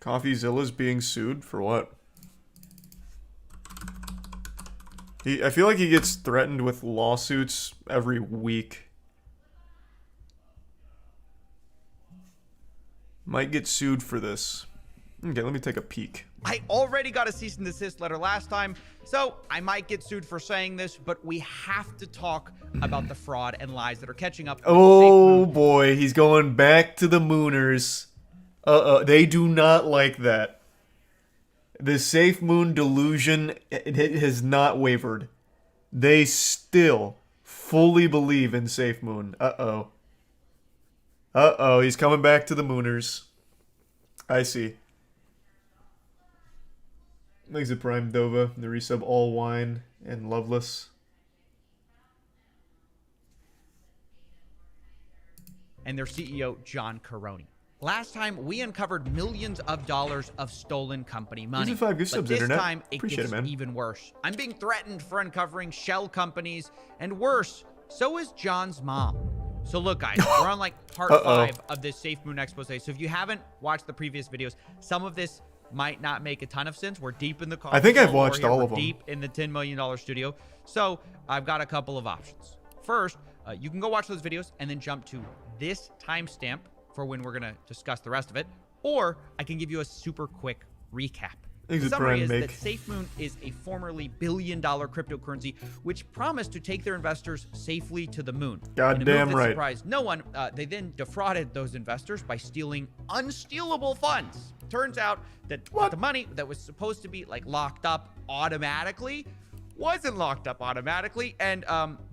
CoffeeZilla's being sued for what? I feel like he gets threatened with lawsuits every week. Might get sued for this. Okay, let me take a peek. I already got a cease and desist letter last time, so I might get sued for saying this, but we have to talk about the fraud and lies that are catching up. Oh boy, he's going back to the Mooners. They do not like that. The Safe Moon delusion, it has not wavered. They still fully believe in Safe Moon. Uh-oh. Uh-oh, he's coming back to the Mooners. I see. Thanks to Prime Dova, the resub All Wine and Loveless. And their CEO, John Caroni. Last time, we uncovered millions of dollars of stolen company money. These are 5 gift subs, this Internet. time, it Appreciate gets it, man. even worse. I'm being threatened for uncovering shell companies, and worse, so is John's mom. So look, guys, we're on like part 5 of this Safe Moon expose. So if you haven't watched the previous videos, some of this might not make a ton of sense. We're deep in the I think I've watched all of them. Deep in the $10 million studio. So I've got a couple of options. First, you can go watch those videos and then jump to this timestamp for when we're going to discuss the rest of it. Or I can give you a super quick recap. The summary is that SafeMoon is a formerly billion-dollar cryptocurrency which promised to take their investors safely to the moon. Goddamn right. Surprised no one. They then defrauded those investors by stealing unstealable funds. Turns out that the money that was supposed to be like locked up automatically wasn't locked up automatically. And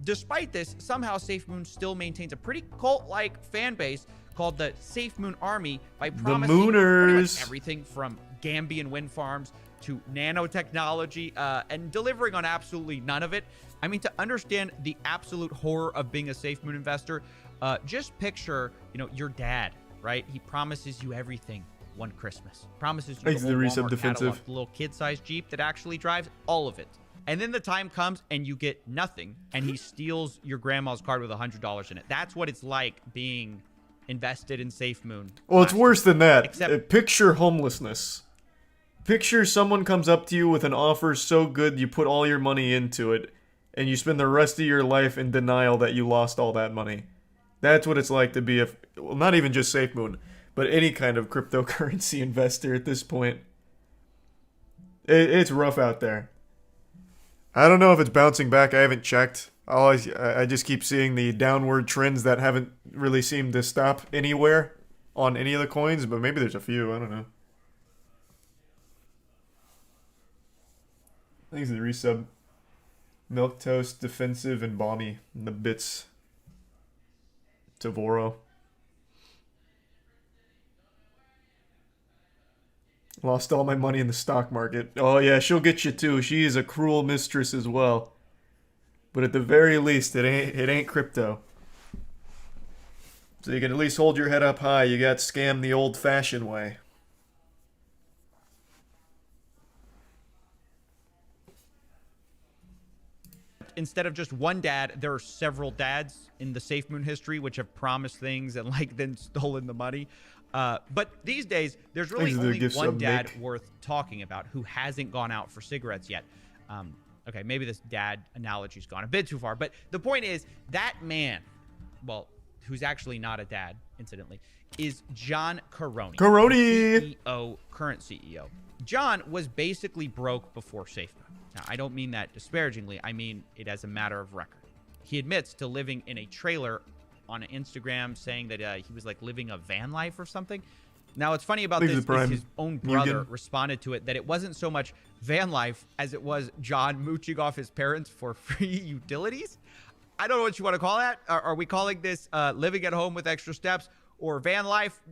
despite this, somehow SafeMoon still maintains a pretty cult-like fan base called the SafeMoon Army by promising pretty much everything from Gambian wind farms to nanotechnology and delivering on absolutely none of it. I mean, to understand the absolute horror of being a SafeMoon investor, just picture, your dad, right? He promises you everything one Christmas. Promises you the Walmart catalog, the little kid-sized Jeep that actually drives, all of it. And then the time comes and you get nothing, and he steals your grandma's card with $100 in it. That's what it's like being invested in SafeMoon. Well, it's worse than that. Picture homelessness. Picture someone comes up to you with an offer so good you put all your money into it, and you spend the rest of your life in denial that you lost all that money. That's what it's like to be well, not even just SafeMoon, but any kind of cryptocurrency investor at this point. It's rough out there. I don't know if it's bouncing back. I haven't checked. I just keep seeing the downward trends that haven't really seemed to stop anywhere on any of the coins, but maybe there's a few. I don't know. Thanks to the resub. Milk Toast, Defensive, and Balmy. And the bits. Tavoro. Lost all my money in the stock market. Oh yeah, she'll get you too. She is a cruel mistress as well. But at the very least, it ain't crypto. So you can at least hold your head up high. You got scammed the old-fashioned way. Instead of just one dad, there are several dads in the SafeMoon history which have promised things and then stolen the money. But these days, there's really only one dad worth talking about who hasn't gone out for cigarettes yet. Okay, maybe this dad analogy's gone a bit too far, but the point is that man, well, who's actually not a dad, incidentally, is John Caroni. Current CEO. John was basically broke before SafeMoon. Now, I don't mean that disparagingly. I mean it as a matter of record. He admits to living in a trailer on Instagram, saying that he was like living a van life or something. Now, what's funny about this is his own brother responded to it that it wasn't so much van life as it was John mooching off his parents for free utilities. I don't know what you want to call that. Are we calling this living at home with extra steps or van life?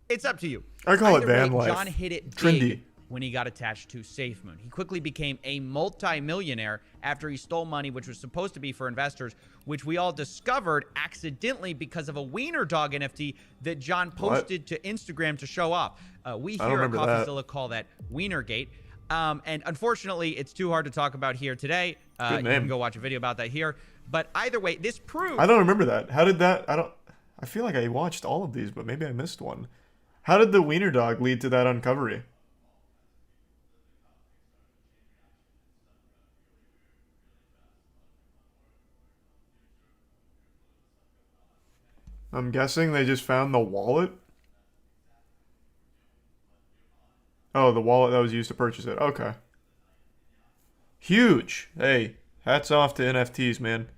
It's up to you. I call it van life. John hit it big when he got attached to SafeMoon. He quickly became a multi-millionaire after he stole money which was supposed to be for investors, which we all discovered accidentally because of a wiener dog NFT that John posted to Instagram to show off. We here at CoffeeZilla call that Wienergate. And unfortunately, it's too hard to talk about here today. You can go watch a video about that here. But either way, this proves... I don't remember that. How did that... I feel like I watched all of these, but maybe I missed one. How did the wiener dog lead to that uncovery? I'm guessing they just found the wallet. Oh, the wallet that was used to purchase it. Okay. Huge. Hey, hats off to NFTs, man.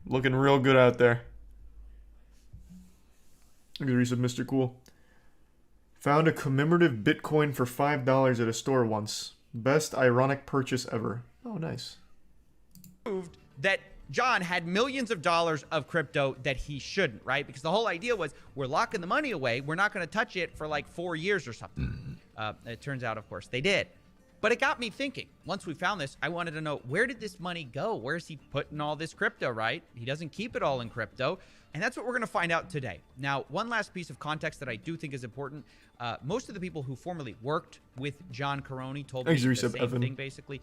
Looking real good out there. Look at the of Mr. Cool. Found a commemorative Bitcoin for $5 at a store once. Best ironic purchase ever. Oh, nice. Proved that John had millions of dollars of crypto that he shouldn't, right? Because the whole idea was we're locking the money away. We're not going to touch it for like 4 years or something. It turns out, of course, they did. But it got me thinking. Once we found this, I wanted to know, where did this money go? Where's he putting all this crypto, right? He doesn't keep it all in crypto. And that's what we're going to find out today. Now, one last piece of context that I do think is important. Most of the people who formerly worked with John Karony told me the same thing, basically.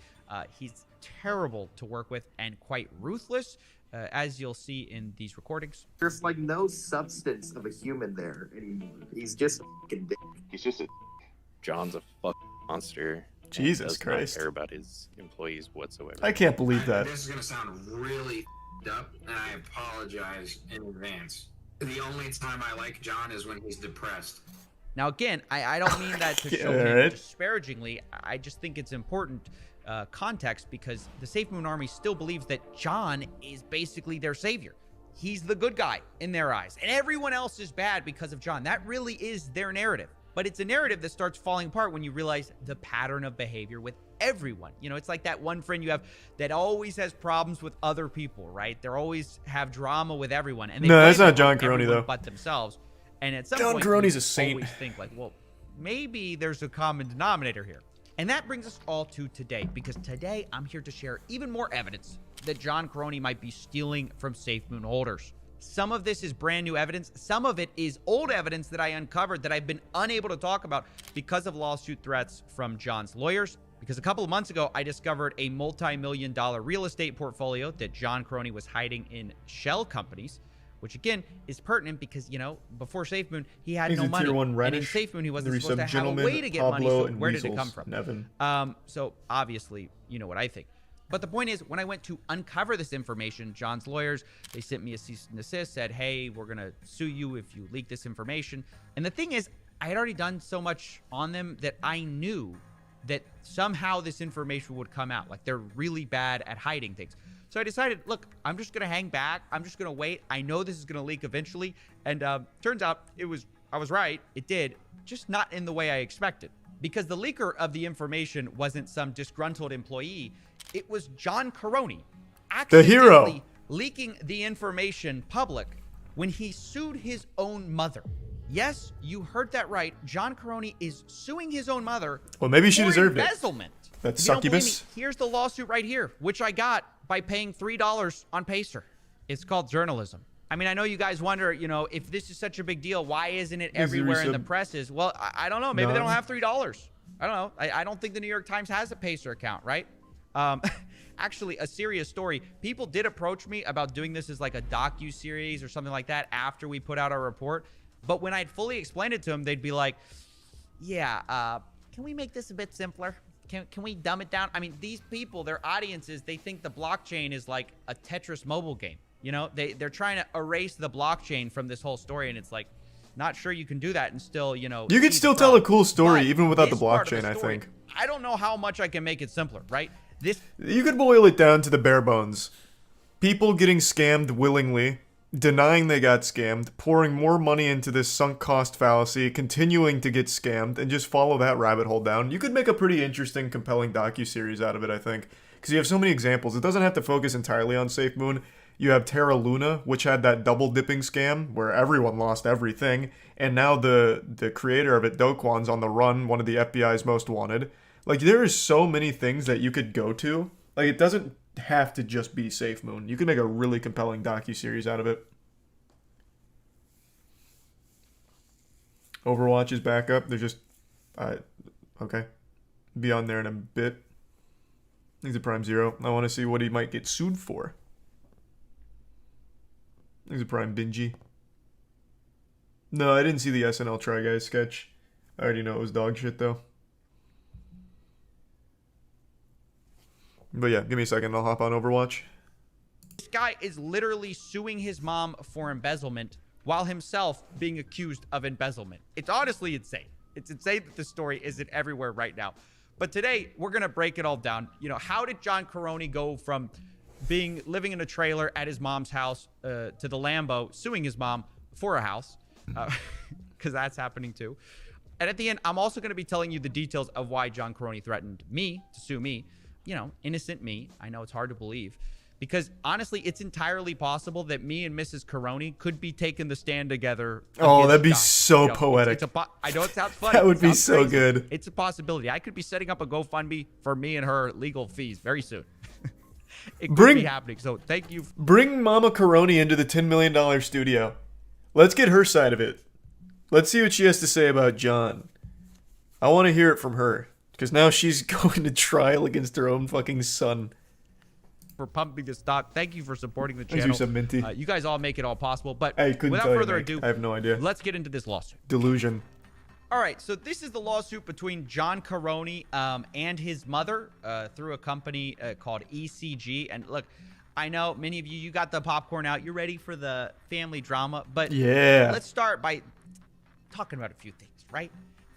He's terrible to work with and quite ruthless, as you'll see in these recordings. There's like no substance of a human there anymore. He's just a fucking dick. He's just a... John's a fucking monster. Jesus Christ. Does not care about his employees whatsoever. I can't believe that. This is going to sound really up, and I apologize in advance. The only time I like John is when he's depressed. Now, again, I don't mean that to show him disparagingly. I just think it's important context, because the Safe Moon Army still believes that John is basically their savior. He's the good guy in their eyes, and everyone else is bad because of John. That really is their narrative. But it's a narrative that starts falling apart when you realize the pattern of behavior with everyone. You know, it's like that one friend you have that always has problems with other people, right? They always have drama with everyone. And they no, that's not John Karony, though. But themselves. And at some John point, Karony's you a saint. always think like, well, maybe there's a common denominator here. And that brings us all to today, because today I'm here to share even more evidence that John Karony might be stealing from Safe Moon holders. Some of this is brand new evidence. Some of it is old evidence that I uncovered that I've been unable to talk about because of lawsuit threats from John's lawyers. Because a couple of months ago, I discovered a multi-million-dollar real estate portfolio that John Karony was hiding in shell companies, which again is pertinent because, you know, before Safe Moon, he had no money. And in Safe Moon, he wasn't supposed to have a way to get money. So where did it come from? So obviously, you know what I think. But the point is, when I went to uncover this information, John's lawyers, they sent me a cease and desist, said, hey, we're going to sue you if you leak this information. And the thing is, I had already done so much on them that I knew that somehow this information would come out. Like, they're really bad at hiding things. So I decided, look, I'm just going to hang back. I'm just going to wait. I know this is going to leak eventually. And turns out I was right. It did, just not in the way I expected. Because the leaker of the information wasn't some disgruntled employee. It was John Karony, the hero, leaking the information public when he sued his own mother. Yes, you heard that right. John Karony is suing his own mother. Well, maybe she deserved embezzlement. That succubus. Here's the lawsuit right here, which I got by paying $3 on Pacer. It's called journalism. I mean, I know you guys wonder, you know, if this is such a big deal, why isn't it everywhere in the presses? Well, I don't know. Maybe they don't have $3. I don't know. I don't think the New York Times has a Pacer account, right? Actually, a serious story. People did approach me about doing this as like a docu-series or something like that after we put out our report. But when I'd fully explained it to them, they'd be like, yeah, can we make this a bit simpler? Can we dumb it down? I mean, these people, their audiences, they think the blockchain is like a Tetris mobile game. You know, they're trying to erase the blockchain from this whole story, and it's like, not sure you can do that and still, you know. You could still tell a cool story even without the blockchain, I think. I don't know how much I can make it simpler, right? You could boil it down to the bare bones. People getting scammed willingly, denying they got scammed, pouring more money into this sunk cost fallacy, continuing to get scammed, and just follow that rabbit hole down. You could make a pretty interesting, compelling docuseries out of it, I think. Because you have so many examples. It doesn't have to focus entirely on Safe Moon. You have Terra Luna, which had that double dipping scam where everyone lost everything. And now the creator of it, Do Kwon's on the run, one of the FBI's most wanted. Like, there is so many things that you could go to. Like, it doesn't have to just be Safe Moon. You can make a really compelling docuseries out of it. Overwatch is back up. They're just... okay. Be on there in a bit. He's a Prime Zero. I want to see what he might get sued for. He's a Prime Bingy. No, I didn't see the SNL Try Guys sketch. I already know it was dog shit, though. But yeah, give me a second. I'll hop on Overwatch. This guy is literally suing his mom for embezzlement while himself being accused of embezzlement. It's honestly insane. It's insane that this story isn't everywhere right now. But today, we're going to break it all down. You know, how did John Caroni go from living in a trailer at his mom's house to the Lambo, suing his mom for a house? Because that's happening too. And at the end, I'm also going to be telling you the details of why John Caroni threatened me to sue me. You know, innocent me. I know it's hard to believe. Because honestly, it's entirely possible that me and Mrs. Caroni could be taking the stand together. Oh, that'd be John. so You know, poetic. I know it sounds funny. That would It be sounds so crazy. good. It's a possibility. I could be setting up a GoFundMe for me and her legal fees very soon. It could be happening. So thank you. Bring Mama Caroni into the $10 million studio. Let's get her side of it. Let's see what she has to say about John. I want to hear it from her. Because now she's going to trial against her own fucking son. For pumping the stock. Thank you for supporting the Thank channel. you, Sub Minty. You guys all make it all possible. But I couldn't without tell you, further Nick. ado, I have no idea. let's get into this lawsuit. Delusion. All right, so this is the lawsuit between John Caroni and his mother through a company called ECG. And look, I know many of you got the popcorn out. You're ready for the family drama. But Yeah. let's start by talking about a few things, right?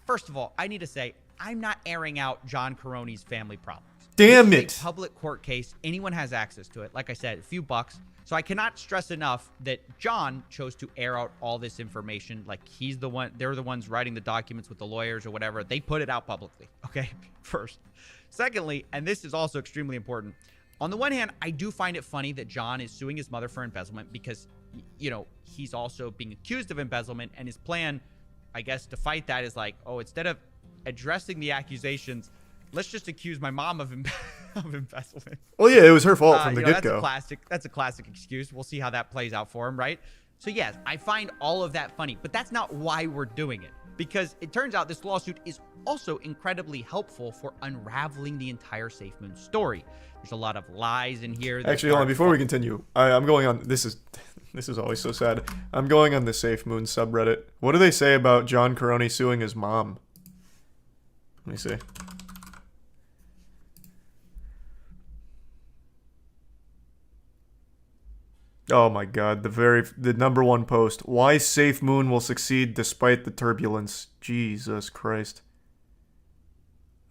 First of all, I need to say, I'm not airing out John Caroni's family problems. Damn This it. is a public court case. Anyone has access to it. Like I said, a few bucks. So I cannot stress enough that John chose to air out all this information. Like he's the one, they're the ones writing the documents with the lawyers or whatever. They put it out publicly. Okay. First. Secondly, and this is also extremely important. On the one hand, I do find it funny that John is suing his mother for embezzlement because, you know, he's also being accused of embezzlement, and his plan, I guess, to fight that is like, oh, instead of addressing the accusations, let's just accuse my mom of embezzlement. Well, yeah, it was her fault from the get-go. That's a classic excuse. We'll see how that plays out for him, right? So yes, I find all of that funny, but that's not why we're doing it. Because it turns out this lawsuit is also incredibly helpful for unraveling the entire SafeMoon story. There's a lot of lies in here. Actually, hold on. Before we continue, I'm going on. This is always so sad. I'm going on the SafeMoon subreddit. What do they say about John Caroni suing his mom? Let me see. Oh my god, the #1 post. Why SafeMoon will succeed despite the turbulence. Jesus Christ.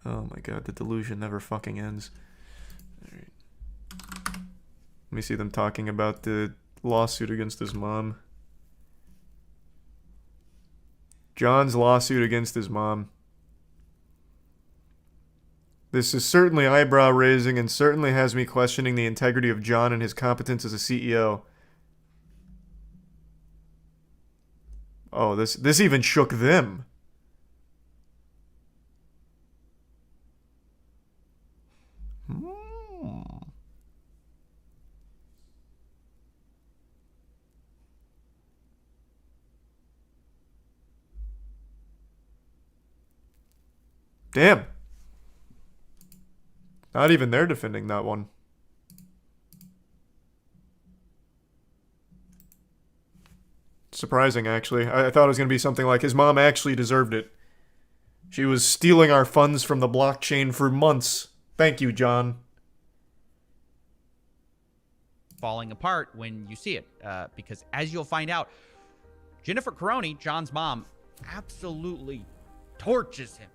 Oh my god, the delusion never fucking ends. Alright. Let me see them talking about the lawsuit against his mom. John's lawsuit against his mom. This is certainly eyebrow-raising and certainly has me questioning the integrity of John and his competence as a CEO. Oh, this even shook them. Damn. Not even they're defending that one. Surprising, actually. I thought it was going to be something like his mom actually deserved it. She was stealing our funds from the blockchain for months. Thank you, John. Falling apart when you see it. Because as you'll find out, Jennifer Caroni, John's mom, absolutely torches him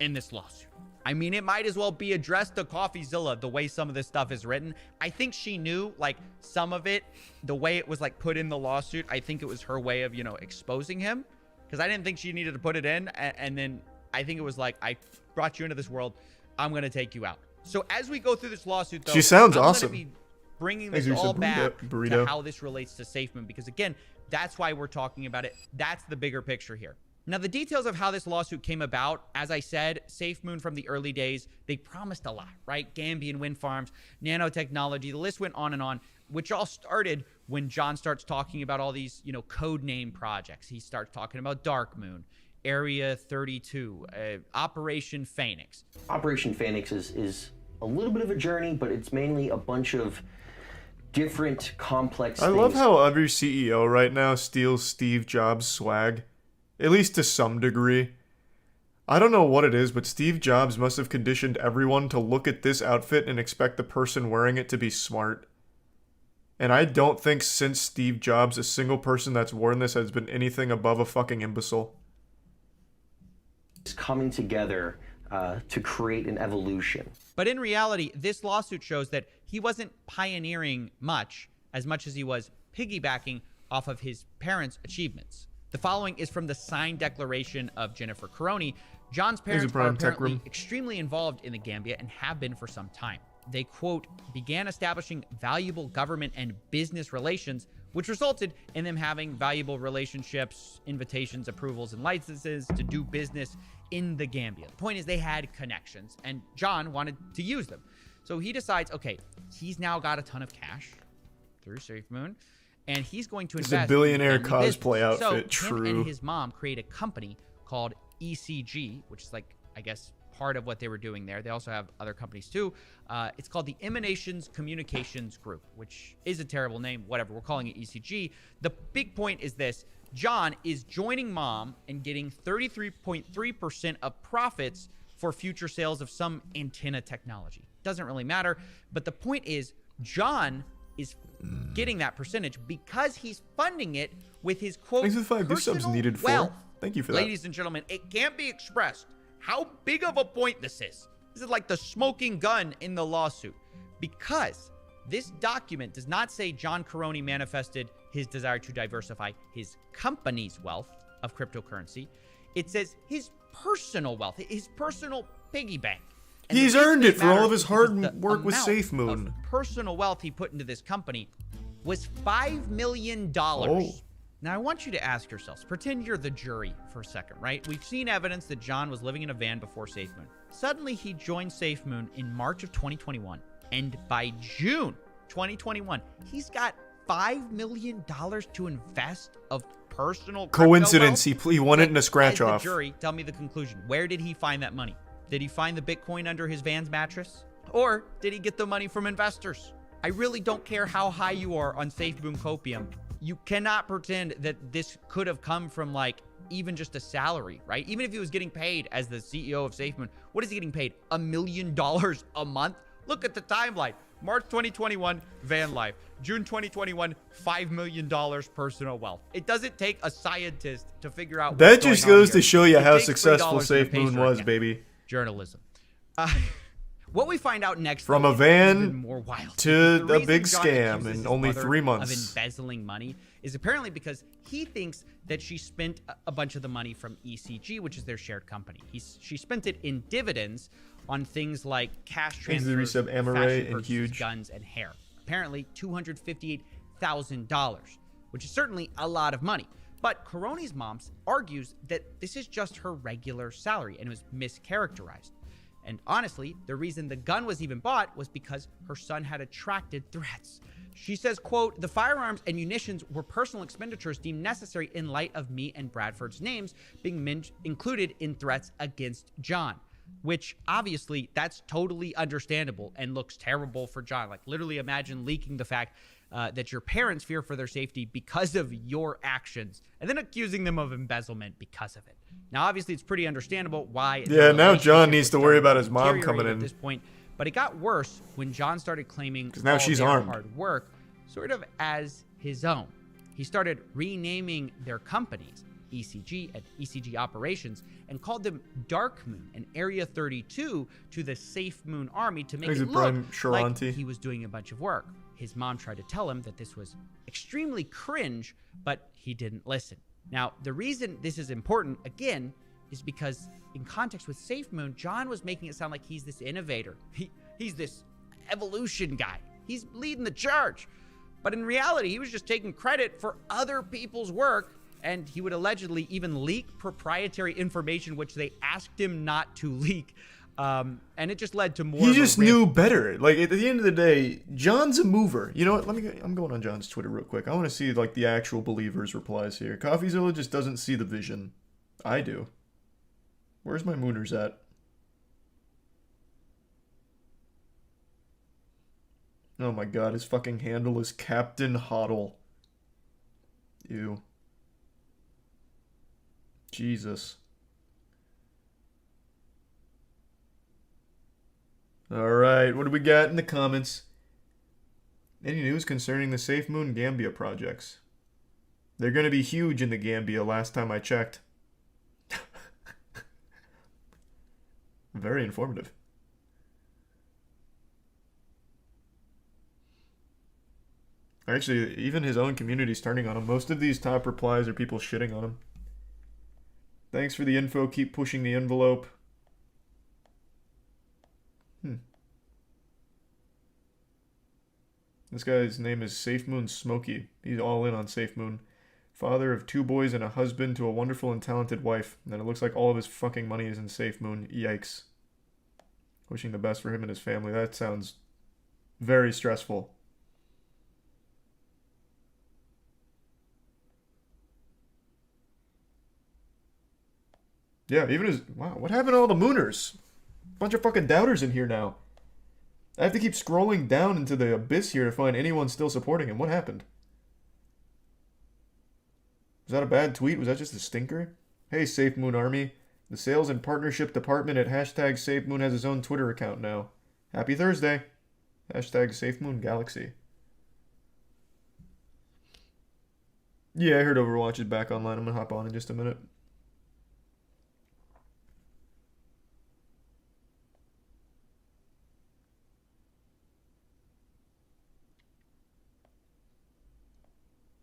in this lawsuit. I mean, it might as well be addressed to CoffeeZilla the way some of this stuff is written. I think she knew, like, some of it, the way it was, like, put in the lawsuit. I think it was her way of, you know, exposing him. Because I didn't think she needed to put it in. And then I think it was like, I brought you into this world. I'm going to take you out. So as we go through this lawsuit, though, she sounds I'm awesome. Gonna be bringing this all back to how this relates to SafeMoon. Because, again, that's why we're talking about it. That's the bigger picture here. Now, the details of how this lawsuit came about, as I said, SafeMoon from the early days, they promised a lot, right? Gambian wind farms, nanotechnology, the list went on, which all started when John starts talking about all these, you know, code name projects. He starts talking about Dark Moon, Area 32, Operation Phoenix. Operation Phoenix is a little bit of a journey, but it's mainly a bunch of different complex things. I love how every CEO right now steals Steve Jobs' swag. At least to some degree. I don't know what it is, but Steve Jobs must have conditioned everyone to look at this outfit and expect the person wearing it to be smart. And I don't think since Steve Jobs, a single person that's worn this has been anything above a fucking imbecile. It's coming together to create an evolution. But in reality, this lawsuit shows that he wasn't pioneering much as he was piggybacking off of his parents' achievements. The following is from the signed declaration of Jennifer Caroni. John's parents are apparently extremely involved in the Gambia and have been for some time. They, quote, began establishing valuable government and business relations, which resulted in them having valuable relationships, invitations, approvals, and licenses to do business in the Gambia. The point is they had connections, and John wanted to use them. So he decides, okay, he's now got a ton of cash through SafeMoon, and he's going to invest. It's a billionaire cosplay outfit, so true. Him and his mom create a company called ECG, which is like, I guess, part of what they were doing there. They also have other companies too. It's called the Emanations Communications Group, which is a terrible name. Whatever, we're calling it ECG. The big point is this. John is joining mom and getting 33.3% of profits for future sales of some antenna technology. Doesn't really matter. But the point is, John is getting that percentage because he's funding it with his, quote, personal wealth. Thank you for that. Ladies and gentlemen, it can't be expressed how big of a point this is. This is like the smoking gun in the lawsuit, because this document does not say John Caroni manifested his desire to diversify his company's wealth of cryptocurrency. It says his personal wealth, his personal piggy bank. And he's earned it for all of his hard work with SafeMoon. Personal wealth he put into this company was $5 million. Oh. Now, I want you to ask yourselves, pretend you're the jury for a second, right? We've seen evidence that John was living in a van before SafeMoon. Suddenly, he joined SafeMoon in March of 2021. And by June 2021, he's got $5 million to invest of personal coincidence. Crypto He won it in a scratch off. Jury, tell me the conclusion. Where did he find that money? Did he find the Bitcoin under his van's mattress? Or did he get the money from investors? I really don't care how high you are on SafeMoon Copium. You cannot pretend that this could have come from, like, even just a salary, right? Even if he was getting paid as the CEO of SafeMoon, what is he getting paid? $1 million a month? Look at the timeline. March 2021, van life. June 2021, $5 million personal wealth. It doesn't take a scientist to figure out that just goes to show you how successful SafeMoon was, baby. Journalism. What we find out next, from though, a van is even more wild. to The a reason big John scam accuses in his only mother 3 months of embezzling money is apparently because he thinks that she spent a bunch of the money from ECG, which is their shared company. She spent it in dividends on things like cash transfers, fashion purchases, guns, and hair. Apparently $258,000, which is certainly a lot of money. But Caroni's mom argues that this is just her regular salary and it was mischaracterized. And honestly, the reason the gun was even bought was because her son had attracted threats. She says, quote, the firearms and munitions were personal expenditures deemed necessary in light of me and Bradford's names being included in threats against John, which obviously that's totally understandable and looks terrible for John. Like, literally imagine leaking the fact that your parents fear for their safety because of your actions and then accusing them of embezzlement because of it. Now, obviously, it's pretty understandable why. Yeah, now John needs to worry about his mom coming in at this point. But it got worse when John started claiming now she's armed. Hard work sort of as his own. He started renaming their companies, ECG and ECG Operations, and called them Dark Moon and Area 32 to the SafeMoon army to make it look like he was doing a bunch of work. His mom tried to tell him that this was extremely cringe, but he didn't listen. Now, the reason this is important, again, is because in context with SafeMoon, John was making it sound like he's this innovator. He's this evolution guy. He's leading the charge. But in reality, he was just taking credit for other people's work, and he would allegedly even leak proprietary information, which they asked him not to leak. And it just led to more. He just knew better. Like, at the end of the day, John's a mover. You know what? I'm going on John's Twitter real quick. I want to see, like, the actual believers' replies here. CoffeeZilla just doesn't see the vision. I do. Where's my Mooners at? Oh my god, his fucking handle is Captain Hoddle. Ew. Jesus. Alright, what do we got in the comments? Any news concerning the Safe Moon Gambia projects? They're going to be huge in the Gambia last time I checked. Very informative. Actually, even his own community's turning on him. Most of these top replies are people shitting on him. Thanks for the info. Keep pushing the envelope. This guy's name is Safe Moon Smokey. He's all in on Safe Moon. Father of 2 boys and a husband to a wonderful and talented wife. And it looks like all of his fucking money is in Safe Moon. Yikes. Wishing the best for him and his family. That sounds very stressful. Yeah, even his... Wow, what happened to all the Mooners? Bunch of fucking doubters in here now. I have to keep scrolling down into the abyss here to find anyone still supporting him. What happened? Was that a bad tweet? Was that just a stinker? Hey, Safe Moon Army. The Sales and Partnership Department at hashtag Safe Moon has his own Twitter account now. Happy Thursday. Hashtag Safe Moon Galaxy. Yeah, I heard Overwatch is back online. I'm gonna hop on in just a minute.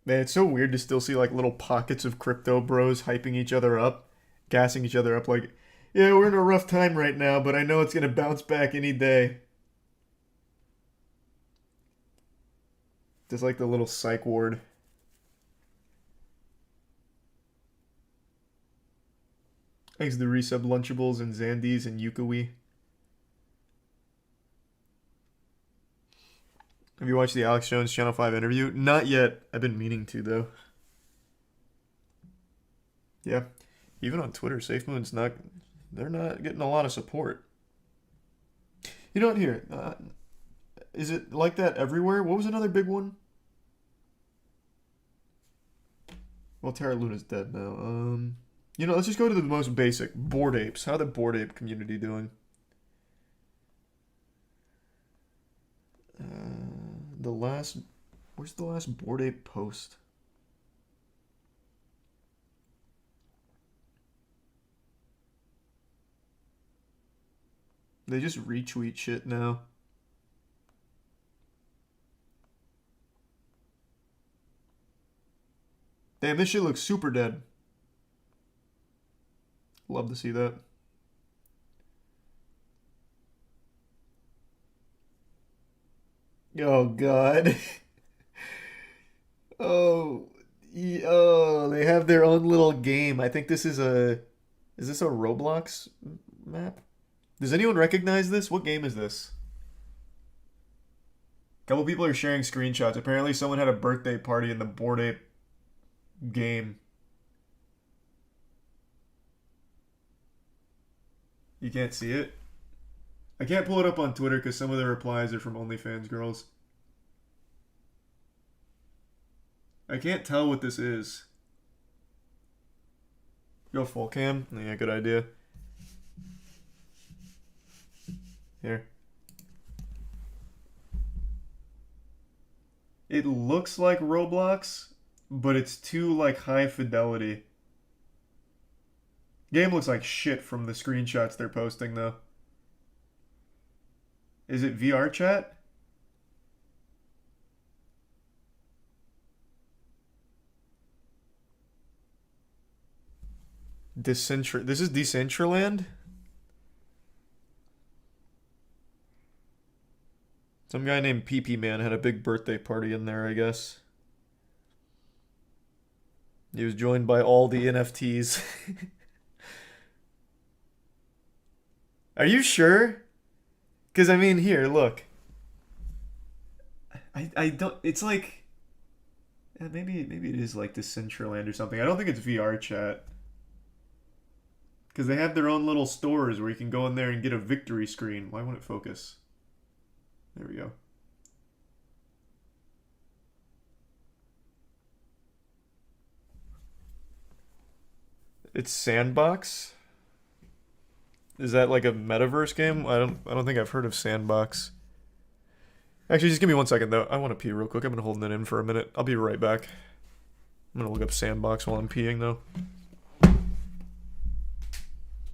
Man, it's so weird to still see like little pockets of crypto bros hyping each other up, gassing each other up like, yeah, we're in a rough time right now, but I know it's going to bounce back any day. Just like the little psych ward. Thanks to the resub Lunchables and Zandies and Yukawi. Have you watched the Alex Jones Channel 5 interview? Not yet. I've been meaning to, though. Yeah. Even on Twitter, Safe Moon's not... They're not getting a lot of support. You know what, here. Is it like that everywhere? What was another big one? Well, Terra Luna's dead now. You know, let's just go to the most basic. Bored Apes. How the Bored Ape community doing? Where's the last Bored Ape post? They just retweet shit now. Damn, this shit looks super dead. Love to see that. Oh god. Oh, they have their own little game. I think this is a... Is this a Roblox map? Does anyone recognize this? What game is this? A couple people are sharing screenshots. Apparently someone had a birthday party in the Bored Ape game. You can't see it? I can't pull it up on Twitter because some of the replies are from OnlyFans girls. I can't tell what this is. Go full cam? Yeah, good idea. Here. It looks like Roblox, but it's too like high fidelity. Game looks like shit from the screenshots they're posting though. Is it VR chat? This is Decentraland? Some guy named PP Man had a big birthday party in there, I guess. He was joined by all the NFTs. Are you sure? Because, I mean, here, look. I don't... It's like... Maybe it is like Decentraland or something. I don't think it's VR chat. Because they have their own little stores where you can go in there and get a victory screen. Why won't it focus? There we go. It's Sandbox? Is that like a metaverse game? I don't think I've heard of Sandbox. Actually, just give me 1 second, though. I want to pee real quick. I've been holding it in for a minute. I'll be right back. I'm going to look up Sandbox while I'm peeing, though.